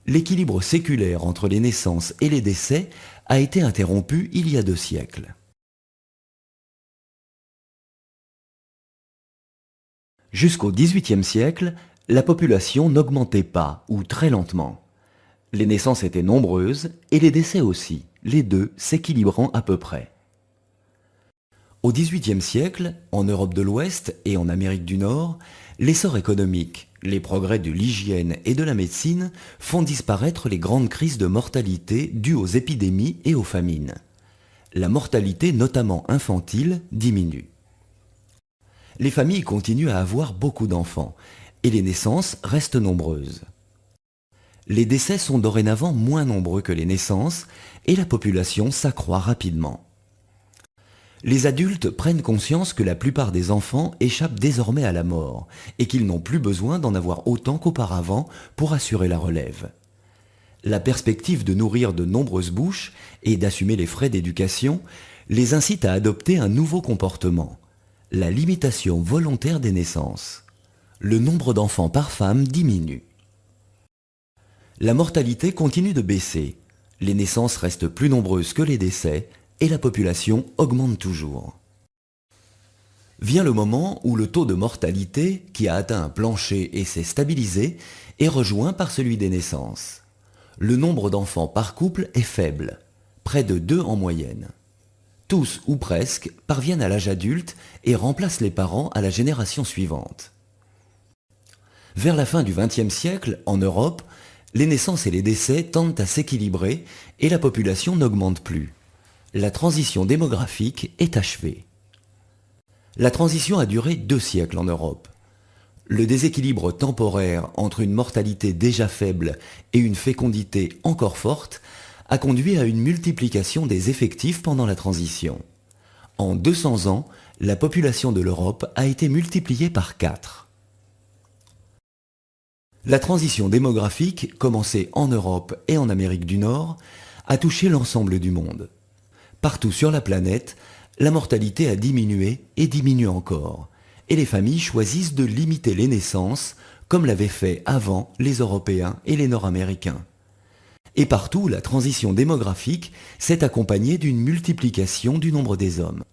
L'équilibre séculaire entre les naissances et les décès a été interrompu il y a 2 siècles. Jusqu'au XVIIIe siècle, la population n'augmentait pas ou très lentement. Les naissances étaient nombreuses et les décès aussi, les deux s'équilibrant à peu près. Au XVIIIe siècle, en Europe de l'Ouest et en Amérique du Nord, l'essor économique, les progrès de l'hygiène et de la médecine font disparaître les grandes crises de mortalité dues aux épidémies et aux famines. La mortalité, notamment infantile, diminue. Les familles continuent à avoir beaucoup d'enfants et les naissances restent nombreuses. Les décès sont dorénavant moins nombreux que les naissances et la population s'accroît rapidement. Les adultes prennent conscience que la plupart des enfants échappent désormais à la mort et qu'ils n'ont plus besoin d'en avoir autant qu'auparavant pour assurer la relève. La perspective de nourrir de nombreuses bouches et d'assumer les frais d'éducation les incite à adopter un nouveau comportement, la limitation volontaire des naissances. Le nombre d'enfants par femme diminue. La mortalité continue de baisser. Les naissances restent plus nombreuses que les décès et la population augmente toujours. Vient le moment où le taux de mortalité, qui a atteint un plancher et s'est stabilisé, est rejoint par celui des naissances. Le nombre d'enfants par couple est faible, près de 2 en moyenne. Tous ou presque parviennent à l'âge adulte et remplacent les parents à la génération suivante. Vers la fin du XXe siècle, en Europe, les naissances et les décès tendent à s'équilibrer et la population n'augmente plus. La transition démographique est achevée. La transition a duré 2 siècles en Europe. Le déséquilibre temporaire entre une mortalité déjà faible et une fécondité encore forte a conduit à une multiplication des effectifs pendant la transition. En 200 ans, la population de l'Europe a été multipliée par 4. La transition démographique, commencée en Europe et en Amérique du Nord, a touché l'ensemble du monde. Partout sur la planète, la mortalité a diminué et diminue encore, et les familles choisissent de limiter les naissances, comme l'avaient fait avant les Européens et les Nord-Américains. Et partout, la transition démographique s'est accompagnée d'une multiplication du nombre des hommes.